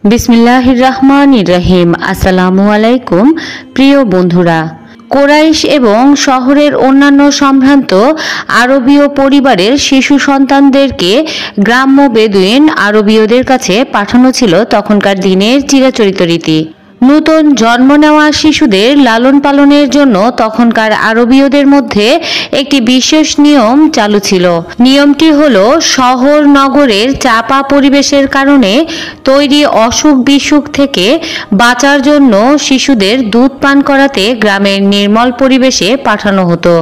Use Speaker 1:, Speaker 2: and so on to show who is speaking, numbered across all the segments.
Speaker 1: বিসমিল্লাহির রহমানির রহিম। আসসালামু আলাইকুম প্রিয় বন্ধুরা। কোরাইশ এবং শহরের অন্যান্য সম্ভ্রান্ত আরবীয় পরিবারের শিশু সন্তানদেরকে গ্রাম্য বেদুইন আরবীয়দের কাছে পাঠানো ছিল তখনকার দিনের চিরাচরিত রীতি। নতুন জন্ম নেওয়া শিশুদের লালন পালনের জন্য তখনকার আরবীয়দের মধ্যে একটি বিশেষ নিয়ম চালু ছিল। নিয়মটি হলো শহর নগরের চাপা পরিবেশের কারণে তৈরি অসুখ বিসুখ থেকে বাঁচার জন্য শিশুদের দুধ পান করাতে গ্রামের নির্মল পরিবেশে পাঠানো হতো,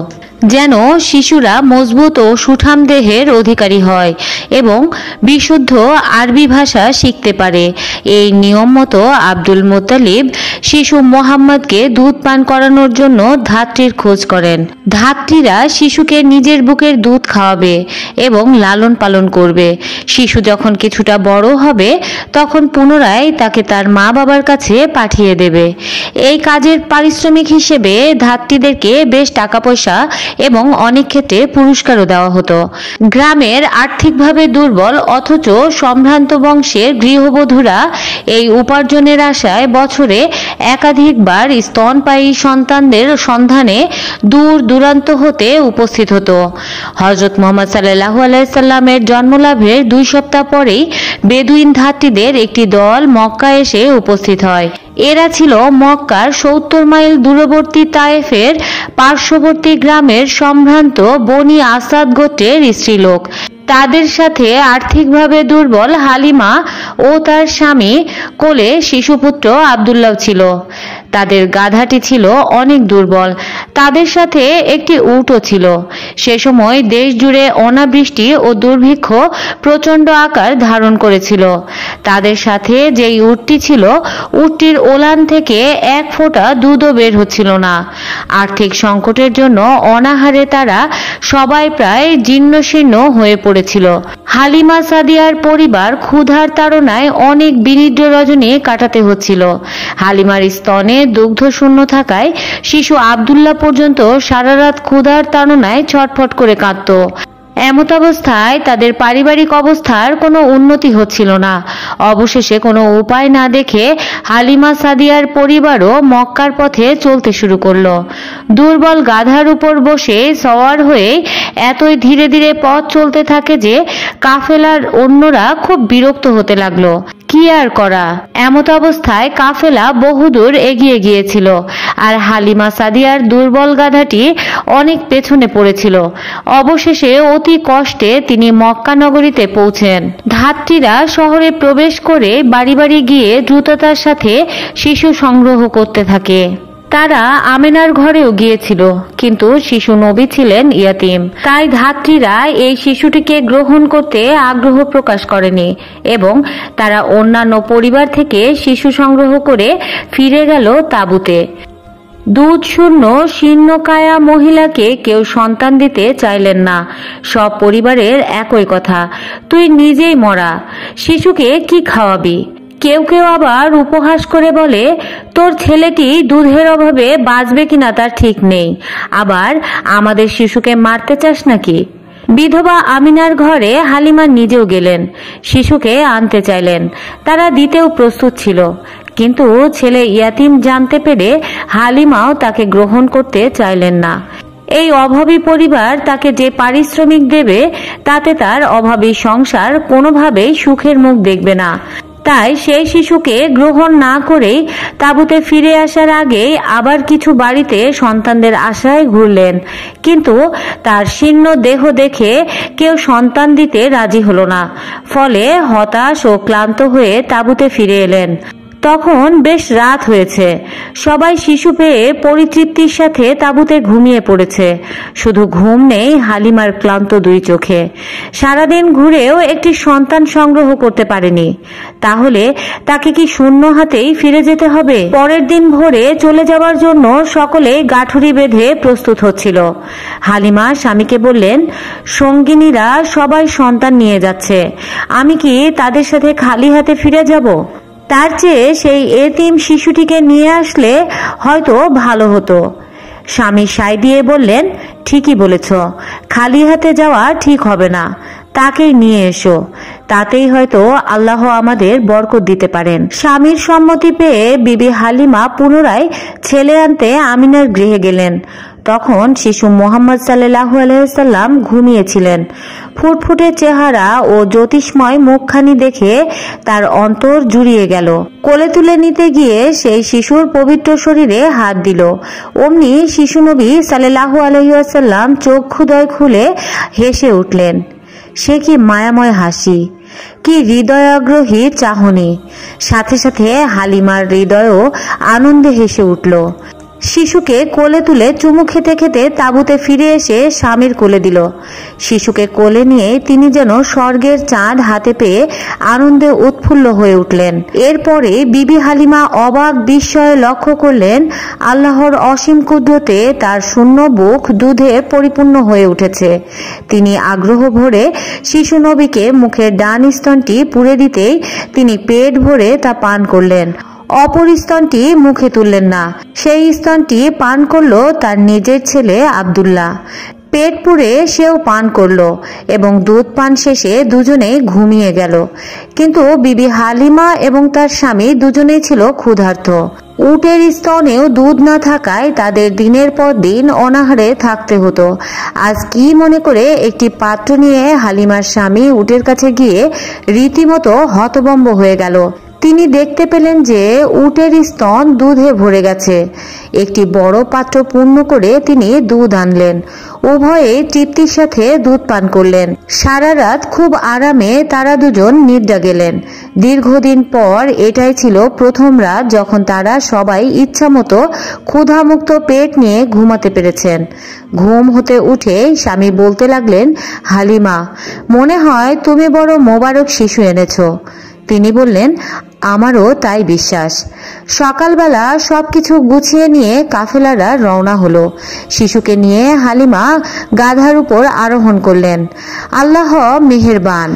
Speaker 1: যেন শিশুরা মজবুত ও সুঠাম দেহের অধিকারী হয় এবং বিশুদ্ধ আরবি ভাষা শিখতে পারে। এই নিয়ম মতো আব্দুল মুত্তালিব শিশু মোহাম্মদকে দুধ পান করানোর জন্য ধাত্রীর খোঁজ করেন। ধাত্রীরা শিশুকে নিজের বুকের দুধ খাওয়াবে এবং লালন পালন করবে। শিশু যখন কিছুটা বড় হবে তখন পুনরায় তাকে তার মা বাবার কাছে পাঠিয়ে দেবে। এই কাজের পারিশ্রমিক হিসেবে ধাত্রীদেরকে বেশ টাকা পয়সা এবং অনেক ক্ষেত্রে পুরস্কারও দেওয়া হতো। গ্রামের আর্থিকভাবে দুর্বল অথচ সম্ভ্রান্ত বংশের গৃহবধূরা এই উপার্জনের আশায় বছরে একাধিকবার স্তনপায়ী সন্তানদের সন্ধানে দূর দূরান্ত হতে উপস্থিত হতো। হযরত মুহাম্মদ সাল্লাল্লাহু আলাইহি সাল্লামের জন্মলাভের 2 সপ্তাহ পরেই বেদুইন ধাত্রীদের একটি দল মক্কা এসে উপস্থিত হয়। এরা ছিল মক্কার 70 মাইল দূরবর্তী তায়েফের পার্শ্ববর্তী গ্রামের সম্ভ্রান্ত বনি আসাদ গোত্রের স্ত্রীলোক। তাদের সাথে আর্থিকভাবে দুর্বল হালিমা ও তার স্বামী কোলে শিশুপুত্র আব্দুল্লাহ ছিল। তাদের গাধাটি ছিল অনেক দুর্বল। তাদের সাথে একটি উটও ছিল। সে সময় দেশ জুড়ে অনাবৃষ্টি ও দুর্ভিক্ষ প্রচণ্ড আকার ধারণ করেছিল। তাদের সাথে যেই উটটি ছিল, উটটির ওলান থেকে এক ফোঁটা দুধও বের হচ্ছিল না। আর্থিক সংকটের জন্য অনাহারে তারা সবাই প্রায় জীর্ণশীর্ণ হয়ে পড়েছিল। হালিমা সাদিয়ার পরিবার ক্ষুধার তাড়নায় অনেক বিনিদ্র রজনী কাটাতে হচ্ছিল। হালিমার স্তনে দুগ্ধ শূন্য থাকায় শিশু আব্দুল্লাহ পর্যন্ত সারা রাত ক্ষুধার তাড়নায় ছটফট করে কাঁদত। এমতাবস্থায় তাদের পারিবারিক অবস্থার কোনো উন্নতি হচ্ছিল না। অবশেষে কোনো উপায় না দেখে হালিমা সাদিয়ার পরিবারও মক্কার পথে চলতে শুরু করলো। দুর্বল গাধার উপর বসে সওয়ার হয়ে এতই ধীরে ধীরে পথ চলতে থাকে যে কাফেলার অন্যরা খুব বিরক্ত হতে লাগলো। কি আর করা, এমত অবস্থায় কাফেলা বহুদূর এগিয়ে গিয়েছিল আর হালিমা সাদিয়ার দুর্বল গাধাটি অনেক পেছনে পড়েছিল। অবশেষে অতি কষ্টে তিনি মক্কা নগরীতে পৌঁছেন। ধাত্রীরা শহরে প্রবেশ করে বাড়ি বাড়ি গিয়ে দ্রুততার সাথে শিশু সংগ্রহ করতে থাকে। তারা আমেনার ঘরেও গিয়েছিল, কিন্তু শিশু নবী ছিলেন ইয়াতিম। তাই ধাত্রীরা এই শিশুটিকে গ্রহণ করতে আগ্রহ প্রকাশ করেনি এবং তারা অন্যান্য পরিবার থেকে শিশু সংগ্রহ করে ফিরে গেল তাঁবুতে। দুধ শূন্য শীর্ণকায়া মহিলাকে কেউ সন্তান দিতে চাইলেন না। সব পরিবারের একই কথা, তুই নিজেই মরা, শিশুকে কি খাওয়াবি? কেউ কেউ আবার উপহাস করে বলে, তোর ছেলেটি দুধের অভাবে বাঁচবে কিনা তার ঠিক নেই, আবার আমাদের শিশুকে মারতে চাস নাকি? বিধবা আমিনার ঘরে হালিমা নিজেও গেলেন, শিশুকে আনতে চাইলেন। তারা দিতেও প্রস্তুত ছিল, কিন্তু ছেলে ইয়াতিম জানতে পেরে হালিমাও তাকে গ্রহণ করতে চাইলেন না। এই অভাবী পরিবার তাকে যে পারিশ্রমিক দেবে তাতে তার অভাবী সংসার কোনোভাবেই সুখের মুখ দেখবে না। তাই সেই শিশুকে গ্রহণ না করেই তাঁবুতে ফিরে আসার আগে আবার কিছু বাড়িতে সন্তানদের আশায় ঘুরলেন, কিন্তু তার শীর্ণ দেহ দেখে কেউ সন্তান দিতে রাজি হলো না। ফলে হতাশ ও ক্লান্ত হয়ে তাঁবুতে ফিরে এলেন। তখন বেশ রাত হয়েছে। সবাই শিশু পেয়ে পরিতৃপ্তির সাথে তাঁবুতে ঘুমিয়ে পড়েছে। শুধু ঘুম নেই হালিমার ক্লান্ত 2 চোখে। সারাদিন ঘুরেও একটি সন্তান সংগ্রহ করতে পারেনি। তাহলে তাকে কি শূন্য হাতেই ফিরে যেতে হবে? পরের দিন ভোরে চলে যাওয়ার জন্য সকলে গাঠুরি বেঁধে প্রস্তুত হচ্ছিল। হালিমা স্বামীকে বললেন, সঙ্গিনীরা সবাই সন্তান নিয়ে যাচ্ছে, আমি কি তাদের সাথে খালি হাতে ফিরে যাব? তার চেয়ে সেই এতিম শিশুটিকে নিয়ে আসলে হয়তো ভালো হতো। স্বামী সায় দিয়ে বললেন, ঠিকই বলেছ, খালি হাতে যাওয়া ঠিক হবে না। তাকেই নিয়ে এসো, তাতেই হয়তো আল্লাহ আমাদের বরকত দিতে পারেন। স্বামীর সম্মতি পেয়ে বিবি হালিমা পুনরায় ছেলে আনতে আমিনার গৃহে গেলেন। তখন শিশু মোহাম্মদ সাল্লাল্লাহু আলাইহি ওয়াসাল্লাম ঘুমিয়েছিলেন। ফুটফুটে চেহারা ও জ্যোতিষময় মুখখানি দেখে তার অন্তর জুড়িয়ে গেল। কোলে তুলে নিতে গিয়ে সেই শিশুর পবিত্র শরীরে হাত দিল। অমনি শিশু নবী সাল্লাল্লাহু আলাইহি ওয়াসাল্লাম চক্ষুদ্বয় খুলে হেসে উঠলেন। সে কি মায়াময় হাসি, কি হৃদয়াগ্রহী চাহনি! সাথে সাথে হালিমার হৃদয়ও আনন্দে হেসে উঠল। শিশুকে কোলে তুলে চুমু খেতে খেতে তাঁবুতে ফিরে এসে স্বামীর কোলে দিল। শিশুকে কোলে নিয়ে তিনি যেন স্বর্গের চাঁদ হাতে পেয়ে আনন্দে উৎফুল্ল হয়ে উঠলেন। এরপরে বিবি হালিমা অবাক বিস্ময়ে লক্ষ্য করলেন আল্লাহর অসীম কুদরতে তার শূন্য বুক দুধে পরিপূর্ণ হয়ে উঠেছে। তিনি আগ্রহ ভরে শিশু নবীকে মুখের ডান স্তনটি পুড়ে দিতেই তিনি পেট ভরে তা পান করলেন। অপর স্তনটি মুখে তুললেন না। সেই স্তনটি পান করল তার নিজের ছেলে আব্দুল্লাহ। পেট পুড়ে সেও পান করল এবং দুধ পান শেষে দুজনেই ঘুমিয়ে গেল। কিন্তু বিবি হালিমা এবং তার স্বামী দুজনেই ছিল ক্ষুধার্ত। উটের স্তনেও দুধ না থাকায় তাদের দিনের পর দিন অনাহারে থাকতে হতো। আজ কি মনে করে একটি পাত্র নিয়ে হালিমার স্বামী উটের কাছে গিয়ে রীতিমতো হতভম্ব হয়ে গেল। তিনি দেখতে পেলেন যে উটের স্তন দুধে ভরে গেছে। একটি বড় পাত্র পূর্ণ করে তিনি দুধ আনলেন। উভয়ে তৃপ্তির সাথে দুধ পান করলেন। সারা রাত খুব আরামে তারা দুজন নিদ্রা গেলেন। দীর্ঘদিন পর এটাই ছিল প্রথম রাত যখন তারা সবাই ইচ্ছামতো ক্ষুধামুক্ত পেট নিয়ে ঘুমাতে পেরেছেন। ঘুম হতে উঠে স্বামী বলতে লাগলেন, হালিমা, মনে হয় তুমি বড় মোবারক শিশু এনেছো। তিনি বললেন, আমারও তাই বিশ্বাস। সকালবেলা সবকিছু গুছিয়ে নিয়ে কাফেলারা রওনা হলো। শিশুকে নিয়ে হালিমা গাধার উপর আরোহণ করলেন। আল্লাহ মেহেরবান।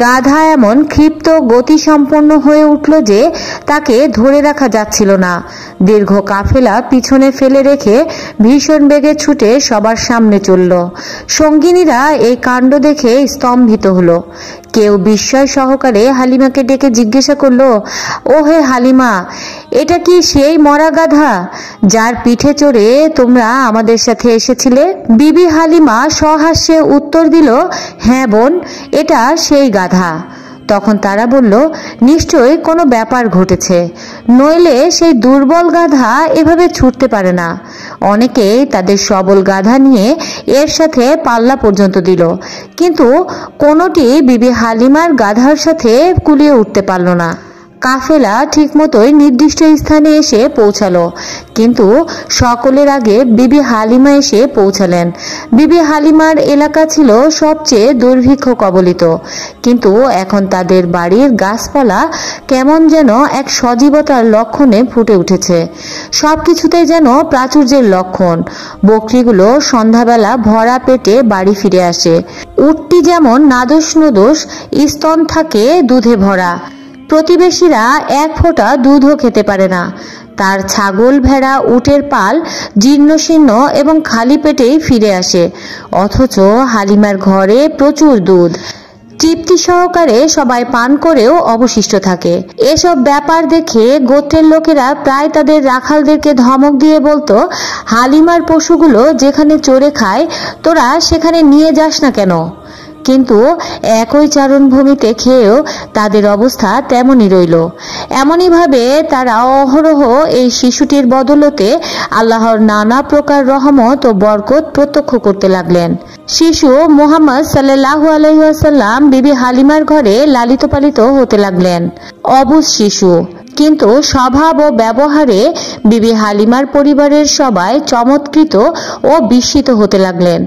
Speaker 1: গাধা এমন ক্ষিপ্ত গতিসম্পন্ন হয়ে উঠল যে তাকে ধরে রাখা যাচ্ছিল না। দীর্ঘ কাফেলা পিছনে ফেলে রেখে ভীষণ বেগে ছুটে সবার সামনে চলল। সঙ্গিনীরা এই কাণ্ড দেখে স্তম্ভিত হলো। কেউ বিস্ময় সহকারে হালিমাকে ডেকে জিজ্ঞাসা করলো, ও হে হালিমা, এটা কি সেই মরা গাধা যার পিঠে চড়ে তোমরা আমাদের সাথে এসেছিলে? বিবি হালিমা সহাস্যে উত্তর দিল, হ্যাঁ বোন, এটা সেই গাধা। তখন তারা বলল, নিশ্চয়ই কোনো ব্যাপার ঘটেছে, নইলে সেই দুর্বল গাধা এভাবে ছুটতে পারে না। অনেকেই তাদের সবল গাধা নিয়ে এর সাথে পাল্লা পর্যন্ত দিল, কিন্তু কোনোটি বিবি হালিমার গাধার সাথে কুলিয়ে উঠতে পারল না। কাফেলা ঠিকমতোই নির্দিষ্ট স্থানে এসে পৌঁছালো, কিন্তু সকলের আগে বিবি হালিমা এসে পৌঁছালেন। বিবি হালিমার এলাকা ছিল সবচেয়ে দুর্ভিক্ষ কবলিত, কিন্তু এখন তাদের বাড়ির গাছপালা কেমন যেন এক সজীবতার লক্ষণে ফুটে উঠেছে। সবকিছুতে যেন প্রাচুর্যের লক্ষণ। বকরিগুলো সন্ধ্যাবেলা ভরা পেটে বাড়ি ফিরে আসে। উটটি যেমন নাদোষ নুদোষ স্তন থাকে দুধে ভরা। প্রতিবেশীরা এক ফোঁটা দুধও খেতে পারে না। তার ছাগল, ভেড়া, উটের পাল জীর্ণশীর্ণ এবং খালি পেটেই ফিরে আসে, অথচ হালিমার ঘরে প্রচুর দুধ। তৃপ্তি সহকারে সবাই পান করেও অবশিষ্ট থাকে। এসব ব্যাপার দেখে গোত্রের লোকেরা প্রায় তাদের রাখালদেরকে ধমক দিয়ে বলতো, হালিমার পশুগুলো যেখানে চড়ে খায় তোরা সেখানে নিয়ে যাস না কেন? কিন্তু একই চারণভূমিতে খেয়েও তাদের অবস্থা তেমনই রইল। এমনই ভাবে তারা অহরহ এই শিশুটির বদলতে আল্লাহর নানা প্রকার রহমত ও বরকত প্রত্যক্ষ করতে লাগলেন। শিশু মুহাম্মদ সাল্লাল্লাহু আলাইহি ওয়াসাল্লাম বিবি হালিমার ঘরে লালিত পালিত হতে লাগলেন। অবুঝ শিশু, কিন্তু স্বভাব ও ব্যবহারে বিবি হালিমার পরিবারের সবাই চমৎকৃত ও বিস্মিত হতে লাগলেন।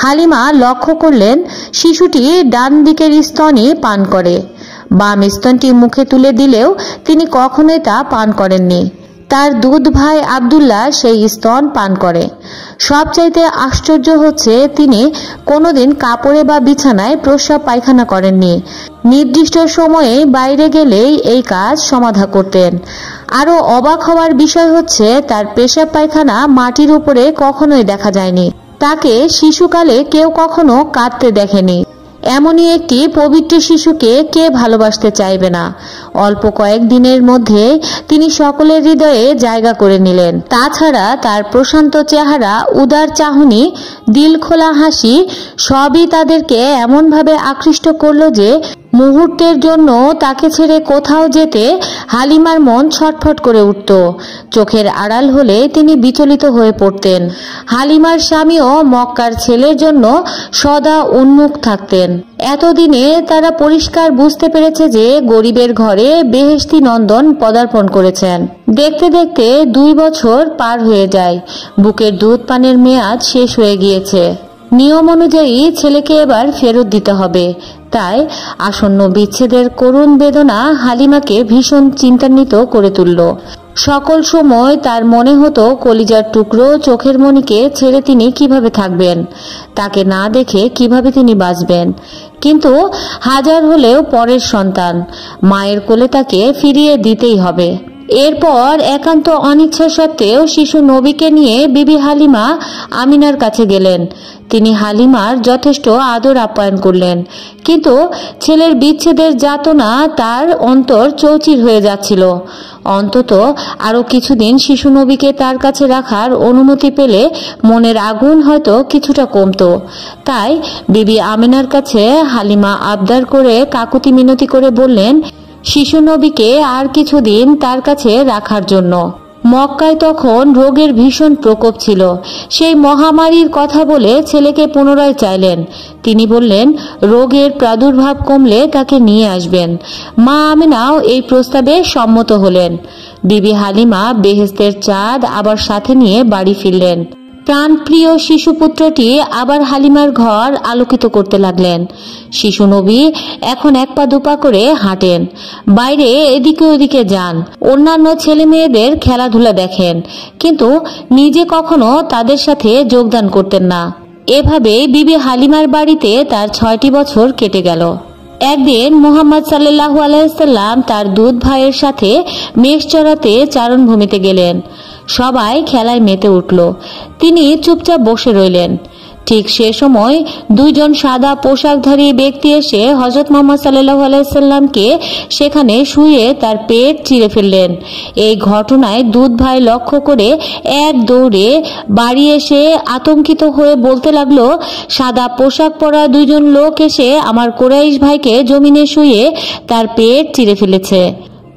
Speaker 1: হালিমা লক্ষ্য করলেন শিশুটি ডান দিকের স্তনই পান করে। বাম স্তনটি মুখে তুলে দিলেও তিনি কখনোই তা পান করেননি। তার দুধ ভাই আব্দুল্লাহ সেই স্তন পান করে। সবচাইতে আশ্চর্য হচ্ছে তিনি কোনোদিন কাপড়ে বা বিছানায় প্রস্রাব পায়খানা করেননি। নির্দিষ্ট সময়ে বাইরে গেলেই এই কাজ সমাধা করতেন। আরো অবাক হওয়ার বিষয় হচ্ছে তার পেশাব পায়খানা মাটির উপরে কখনোই দেখা যায়নি। তাকে শিশুকালে কেউ কখনো কাঁদতে দেখেনি। এমনই একটি পবিত্র শিশুকে কে ভালোবাসতে চাইবে না। অল্প কয়েকদিনের মধ্যে তিনি সকলের হৃদয়ে জায়গা করে নিলেন। তাছাড়া তার প্রশান্ত চেহারা, উদার চাহনি, দিল খোলা হাসি সবই তাদেরকে এমনভাবে আকৃষ্ট করলো যে মুহূর্তের জন্য তাকে ছেড়ে কোথাও যেতে হালিমার মন ছটফট করে উঠত। চোখের আড়াল হলে তিনি বিচলিত হয়ে পড়তেন। হালিমার স্বামীও মক্কার ছেলের জন্য সদা উন্মুখ থাকতেন। এতদিনে তারা পরিষ্কার বুঝতে পেরেছে যে গরিবের ঘরে বেহেশতি নন্দন পদার্পণ করেছেন। দেখতে দেখতে 2 বছর পার হয়ে যায়। বুকের দুধ পানের মেয়াদ শেষ হয়ে গিয়েছে। নিয়ম অনুযায়ী ছেলেকে এবার ফেরত দিতে হবে। তাই আসন্ন বিচ্ছেদের করুণ বেদনা হালিমাকে ভীষণ চিন্তান্বিত করে তুলল। সকল সময় তার মনে হতো কলিজার টুকরো চোখের মণিকে ছেড়ে তিনি কিভাবে থাকবেন, তাকে না দেখে কিভাবে তিনি বাঁচবেন। কিন্তু হাজার হলেও পরের সন্তান, মায়ের কোলে তাকে ফিরিয়ে দিতেই হবে। এরপর একান্ত অনিচ্ছা সত্ত্বেও শিশু নবীকে নিয়ে বিবি হালিমা আমিনার কাছে গেলেন। তিনি হালিমার যথেষ্ট আদর আপ্যায়ন করলেন, কিন্তু ছেলের বিচ্ছেদের যাতনা তার অন্তর চৌচির হয়ে যাচ্ছিল। অন্তত আরো কিছুদিন শিশু নবীকে তার কাছে রাখার অনুমতি পেলে মনের আগুন হয়তো কিছুটা কমতো। তাই বিবি আমিনার কাছে হালিমা আবদার করে কাকুতি মিনতি করে বললেন শিশু নবীকে আর কিছুদিন তার কাছে রাখার জন্য। মক্কায় তখন রোগের ভীষণ প্রকোপ ছিল। সেই মহামারীর কথা বলে ছেলেকে পুনরায় চাইলেন। তিনি বললেন রোগের প্রাদুর্ভাব কমলে তাকে নিয়ে আসবেন। মা আমিনাও এই প্রস্তাবে সম্মত হলেন। বিবি হালিমা বেহেশতের চাঁদ আবার সাথে নিয়ে বাড়ি ফিরলেন। প্রাণপ্রিয় শিশুপুত্রটি আবার হালিমার ঘর আলোকিত করতে লাগলেন। শিশু নবী এখন 1 পা 2 পা করে হাঁটেন, বাইরে এদিকে ওদিকে যান, অন্যান্য ছেলে মেয়েদের খেলাধুলা দেখেন, কিন্তু নিজে কখনো তাদের সাথে যোগদান করতেন না। এভাবে বিবি হালিমার বাড়িতে তার 6টি বছর কেটে গেল। একদিন মুহাম্মদ সাল্লাল্লাহু আলাইহি সাল্লাম তার দুধ ভাইয়ের সাথে মেষ চড়াতে চারণভূমিতে গেলেন। সবাই খেলায় মেতে উঠল, তিনি চুপচাপ বসে রইলেন। ঠিক সে সময় 2 জন সাদা পোশাকধারী ব্যক্তি এসে হযরত মুহাম্মদ সাল্লাল্লাহু আলাইহি সাল্লামকে সেখানে শুয়ে তার পেট চিরে ফেললেন। এই ঘটনায় দুধ ভাই লক্ষ্য করে এক দৌড়ে বাড়ি এসে আতঙ্কিত হয়ে বলতে লাগলো, সাদা পোশাক পরা 2 জন লোক এসে আমার কুরাইশ ভাইকে জমিনে শুয়ে তার পেট চিরে ফেলেছে।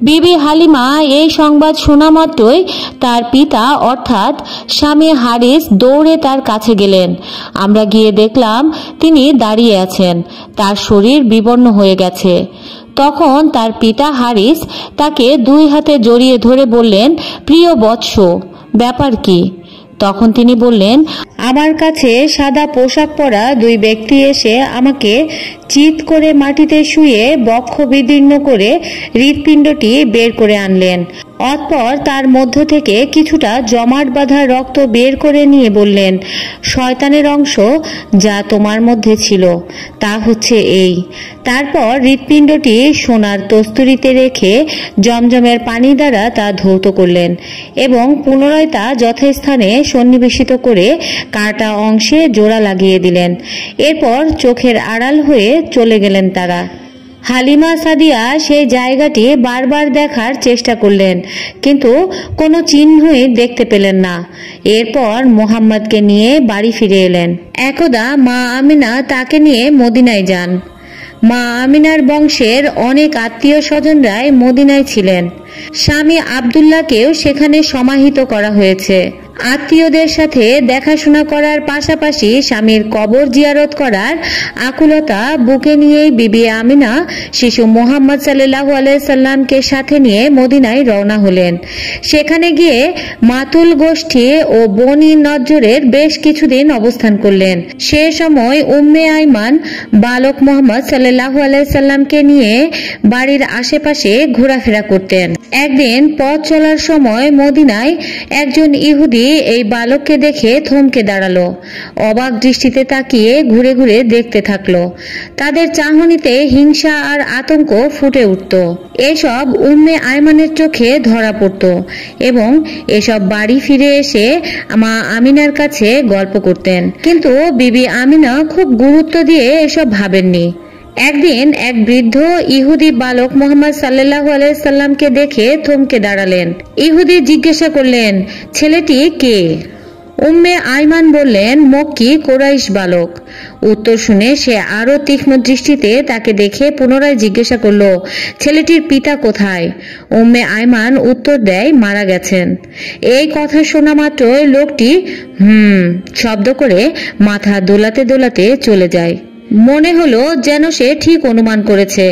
Speaker 1: বিবি হালিমা এই সংবাদ শোনা মাত্রই তার পিতা অর্থাৎ স্বামী হারিস দৌড়ে তার কাছে গেলেন। আমরা গিয়ে দেখলাম তিনি দাঁড়িয়ে আছেন, তার শরীর বিবর্ণ হয়ে গেছে। তখন তার পিতা হারিস তাকে 2 হাতে জড়িয়ে ধরে বললেন, প্রিয় বৎস, ব্যাপার কি? তখন তিনি বললেন, আমার কাছে সাদা পোশাক পরা 2 ব্যক্তি এসে আমাকে চিৎ করে মাটিতে শুয়ে বক্ষ বিদীর্ণ করে হৃৎপিণ্ডটি বের করে আনলেন। অতঃপর তার মধ্য থেকে কিছুটা জমাট বাঁধা রক্ত বের করে নিয়ে বললেন, শয়তানের অংশ যা তোমার মধ্যে ছিল তা হচ্ছে এই। তারপর হৃৎপিণ্ডটি সোনার তস্তুরিতে রেখে জমজমের পানি দ্বারা তা ধৌত করলেন এবং পুনরায় তা যথাস্থানে সন্নিবেশিত করে কাটা অংশে জোড়া লাগিয়ে দিলেন। এরপর চোখের আড়াল হয়ে চলে গেলেন তারা। হালিমা সাদিয়া সেই জায়গাটি বারবার দেখার চেষ্টা করলেন, কিন্তু কোনো চিহ্নই দেখতে পেলেন না। এরপর মুহাম্মদকে নিয়ে বাড়ি ফিরে এলেন। একদা মা আমিনা তাকে নিয়ে মদিনায় যান। মা আমিনার বংশের অনেক আত্মীয় স্বজনরাই মদিনায় ছিলেন। স্বামী আব্দুল্লাহকেও সেখানে সমাহিত করা হয়েছে। আত্মীয়দের সাথে দেখাশোনা করার পাশাপাশি স্বামীর কবর জিয়ারত করার আকুলতা বুকে নিয়েই বিবি আমিনা শিশু মুহাম্মদ সাল্লাল্লাহু আলাইহি সাল্লামকে সাথে নিয়ে মদিনায় রওনা হলেন। সেখানে গিয়ে মাতুল গোষ্ঠী ও বনি নজ্জরের বেশ কিছুদিন অবস্থান করলেন। সে সময় উম্মে আইমান বালক মুহাম্মদ সাল্লাল্লাহু আলাইহি সাল্লামকে নিয়ে বাড়ির আশেপাশে ঘোরাফেরা করতেন। একদিন পথ চলার সময় মদিনায় একজন ইহুদি ইহুদি এই বালককে দেখে থমকে দাঁড়ালো, অবাক দৃষ্টিতে তাকিয়ে ঘুরে ঘুরে দেখতে থাকলো। তাদের চাহনিতে হিংসা আর আতঙ্ক ফুটে উঠত। এসব উম্মে আয়মানের চোখে ধরা পড়ত এবং এসব বাড়ি ফিরে এসে মা আমিনার কাছে গল্প করতেন। কিন্তু বিবি আমিনা খুব গুরুত্ব দিয়ে এসব ভাবেননি। একদিন এক বৃদ্ধ ইহুদি বালক মুহাম্মদ সাল্লাল্লাহু আলাইহি সাল্লামকে দেখে থমকে দাঁড়ালেন। ইহুদি জিজ্ঞাসা করলেন, ছেলেটি কে? উম্মে আইমান বললেন, মক্কি কুরাইশ বালক। উত্তর শুনে সে আরো তীক্ষ্ণ দৃষ্টিতে তাকে দেখে পুনরায় জিজ্ঞাসা করল, ছেলেটির পিতা কোথায়? উম্মে আইমান উত্তর দেয়, মারা গেছেন। এই কথা শোনা মাত্রই লোকটি শব্দ করে মাথা দোলাতে দোলাতে চলে যায়। মনে হলো যেন সে ঠিক অনুমান করেছে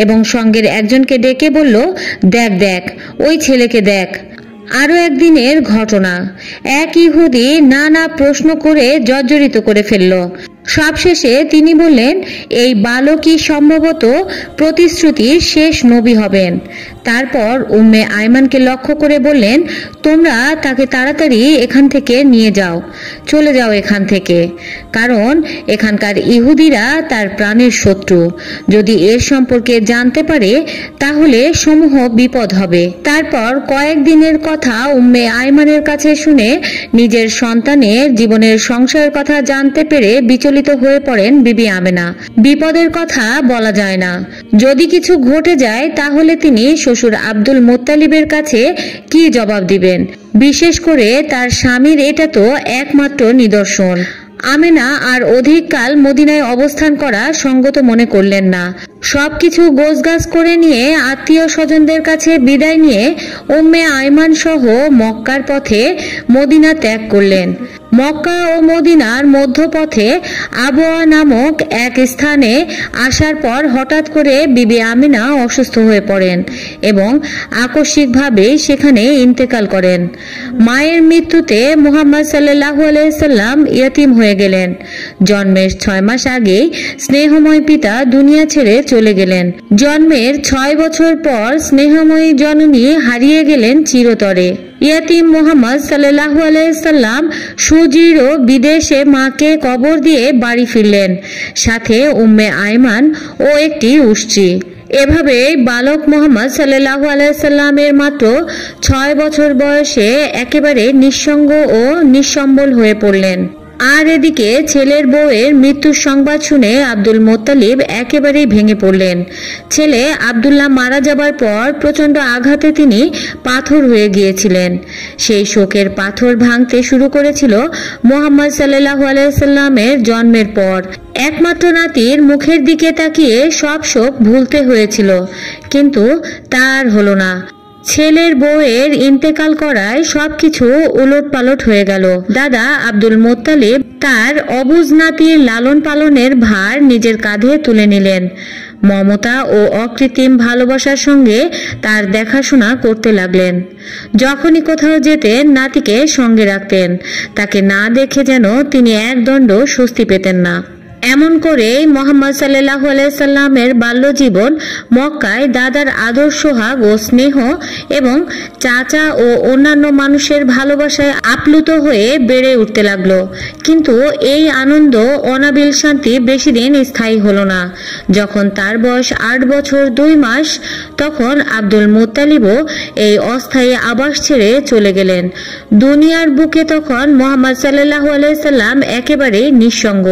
Speaker 1: এবং সঙ্গের একজনকে ডেকে বলল, দেখ দেখ, ওই ছেলেকে দেখ। আরো একদিনের ঘটনা। এক ইহুদি নানা প্রশ্ন করে জর্জরিত করে ফেলল। সবশেষে তিনি বললেন, এই বালকই সম্ভবত প্রতিশ্রুতির শেষ নবী হবেন। তারপর উম্মে আইমানকে লক্ষ্য করে বললেন, তোমরা তাকে তাড়াতাড়ি এখান থেকে নিয়ে যাও, চলে যাও এখান থেকে, কারণ এখানকার ইহুদিরা তার প্রাণের শত্রু। যদি এর সম্পর্কে জানতে পারে তাহলে সমূহ বিপদ হবে। তারপর কয়েকদিনের কথা উম্মে আইমানের কাছে শুনে নিজের সন্তানের জীবনের সংশয়ের কথা জানতে পেরে বিচলিত হয়ে পড়েন বিবি আমেনা। বিপদের কথা বলা যায় না, যদি কিছু ঘটে যায় তাহলে তিনি শ্বশুর আব্দুল মুত্তালিবের কাছে কি জবাব দিবেন? বিশেষ করে তার স্বামীর এটা তো একমাত্র নিদর্শন। আমেনা আর অধিক কাল মদিনায় অবস্থান করা সঙ্গত মনে করলেন না। সবকিছু গোছগাছ করে নিয়ে আত্মীয় স্বজনদের কাছে বিদায় নিয়ে উম্মে আইমান সহ মক্কার পথে মদিনা ত্যাগ করলেন। মক্কা ও মদিনার মধ্যপথে আবওয়া নামক এক স্থানে আসার পর হঠাৎ করে বিবি আমিনা অসুস্থ হয়ে পড়েন এবং আকস্মিকভাবে সেখানে ইন্তেকাল করেন। মায়ের মৃত্যুতে মুহাম্মদ সাল্লাল্লাহু আলাইহি সাল্লাম ইয়াতীম হয়ে গেলেন। জন্মের 6 মাস আগেই স্নেহময় পিতা দুনিয়া ছেড়ে চলে গেলেন। জন্মের 6 বছর পর স্নেহময়ী জননী হারিয়ে গেলেন চিরতরে। ইয়াতীম মুহাম্মদ সাল্লাল্লাহু আলাইহি সাল্লাম সুদৃঢ় বিদেশে মাকে কবর দিয়ে বাড়ি ফিরলেন, সাথে উম্মে আইমান ও একটি উষ্ট্রি। এভাবে বালক মুহাম্মদ সাল্লাল্লাহু আলাইহি সাল্লামের মাত্র 6 বছর বয়সে একেবারে নিঃসঙ্গ ও নিঃসম্বল হয়ে পড়লেন। আর এদিকে ছেলের বউয়ের মৃত্যুর সংবাদ শুনে আব্দুল মুত্তালিব একেবারেই ভেঙে পড়লেন। ছেলে আব্দুল্লাহ মারা যাবার পর প্রচন্ড আঘাতে তিনি পাথর হয়ে গিয়েছিলেন। সেই শোকের পাথর ভাঙতে শুরু করেছিল মুহাম্মদ সাল্লাল্লাহু আলাইহি সাল্লামের জন্মের পর। একমাত্র নাতির মুখের দিকে তাকিয়ে সব শোক ভুলতে হয়েছিল, কিন্তু তার হলো না। ছেলের বউয়ের ইন্তেকাল করায় সবকিছু উলটপালট হয়ে গেল। দাদা আব্দুল মুত্তালিব তার অবুঝ নাতির লালন পালনের ভার নিজের কাঁধে তুলে নিলেন। মমতা ও অকৃত্রিম ভালোবাসার সঙ্গে তার দেখাশোনা করতে লাগলেন। যখনই কোথাও যেতেন নাতিকে সঙ্গে রাখতেন, তাকে না দেখে যেন তিনি একদণ্ড স্বস্তি পেতেন না। এমন করেই মুহাম্মদ সাল্লাল্লাহু আলাইহি সাল্লামের বাল্যজীবন মক্কায় দাদার আদর সোহাগ ও স্নেহ এবং চাচা ও অন্যান্য মানুষের ভালোবাসায় আপ্লুত হয়ে বেড়ে উঠতে লাগলো। কিন্তু এই আনন্দ অনাবিল শান্তি বেশি দিন স্থায়ী হলো না। যখন তার বয়স 8 বছর 2 মাস, তখন আব্দুল মুত্তালিবও এই অস্থায়ী আবাস ছেড়ে চলে গেলেন। দুনিয়ার বুকে তখন মুহাম্মদ সাল্লাল্লাহু আলাইহি সাল্লাম একেবারে নিঃসঙ্গ,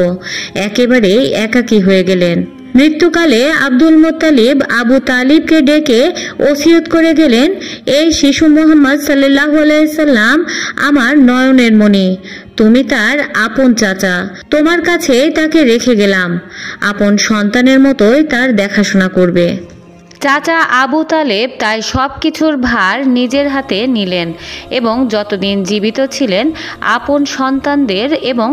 Speaker 1: একেবারে একাকী হয়ে গেলেন। মৃত্যুকালে আব্দুল মুত্তালিব আবু তালিবকে ডেকে ওসিয়ত করে গেলেন, এই শিশু মুহাম্মদ সাল্লাল্লাহু আলাইহি সাল্লাম আমার নয়নের মণি, তুমি তার আপন চাচা, তোমার কাছে তাকে রেখে গেলাম, আপন সন্তানের মতোই তার দেখাশোনা করবে। চাচা আবু তালেব তাই সব কিছুর ভার নিজের হাতে নিলেন এবং যতদিন জীবিত ছিলেন আপন সন্তানদের এবং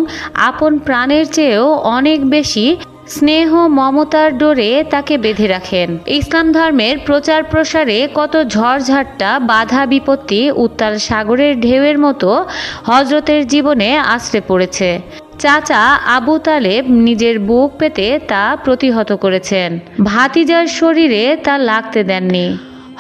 Speaker 1: আপন প্রাণের চেয়েও অনেক বেশি স্নেহ মমতার ডোরে তাকে বেঁধে রাখেন। ইসলাম ধর্মের প্রচার প্রসারে কত ঝড়ঝাট্টা বাধা বিপত্তি উত্তাল সাগরের ঢেউয়ের মতো হযরতের জীবনে আছড়ে পড়েছে। চাচা আবু তালেব নিজের বুক পেতে তা প্রতিহত করেছেন, ভাতিজার শরীরে তা লাগতে দেননি।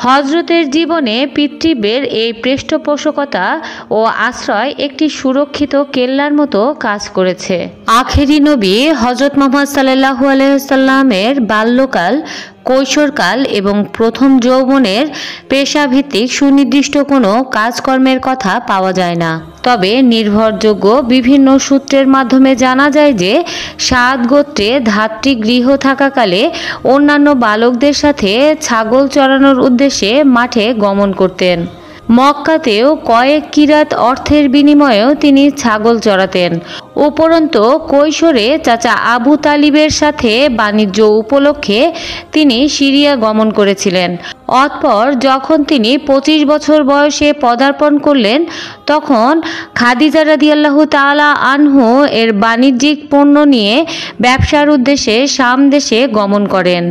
Speaker 1: হযরতের জীবনে পিতৃব্যের এই পৃষ্ঠপোষকতা ও আশ্রয় একটি সুরক্ষিত কেল্লার মতো কাজ করেছে। আখেরি নবী হযরত মুহাম্মদ সাল্লাল্লাহু আলাইহি ওয়াসাল্লামের বাল্যকাল, কৈশোরকাল এবং প্রথম যৌবনের পেশাভিত্তিক সুনির্দিষ্ট কোনো কাজকর্মের কথা পাওয়া যায় না। তবে নির্ভরযোগ্য বিভিন্ন সূত্রের মাধ্যমে জানা যায় যে সাদ গোত্রে ধাত্রীগৃহ থাকাকালে অন্যান্য বালকদের সাথে ছাগল চরানোর উদ্দেশ্যে মাঠে গমন করতেন। মক্কাতেও কয়েক কিরাত অর্থের বিনিময়েও তিনি ছাগল চরাতেন। উপরন্তু কৈশোরে চাচা আবু তালিবের সাথে বাণিজ্য উপলক্ষে তিনি সিরিয়া গমন করেছিলেন। অতঃপর যখন তিনি 25 বছর বয়সে পদার্পণ করলেন, তখন খাদিজা রাদিয়াল্লাহু তাআলা আনহু এর বাণিজ্যিক পণ্য নিয়ে ব্যবসার উদ্দেশ্যে শাম দেশে গমন করেন।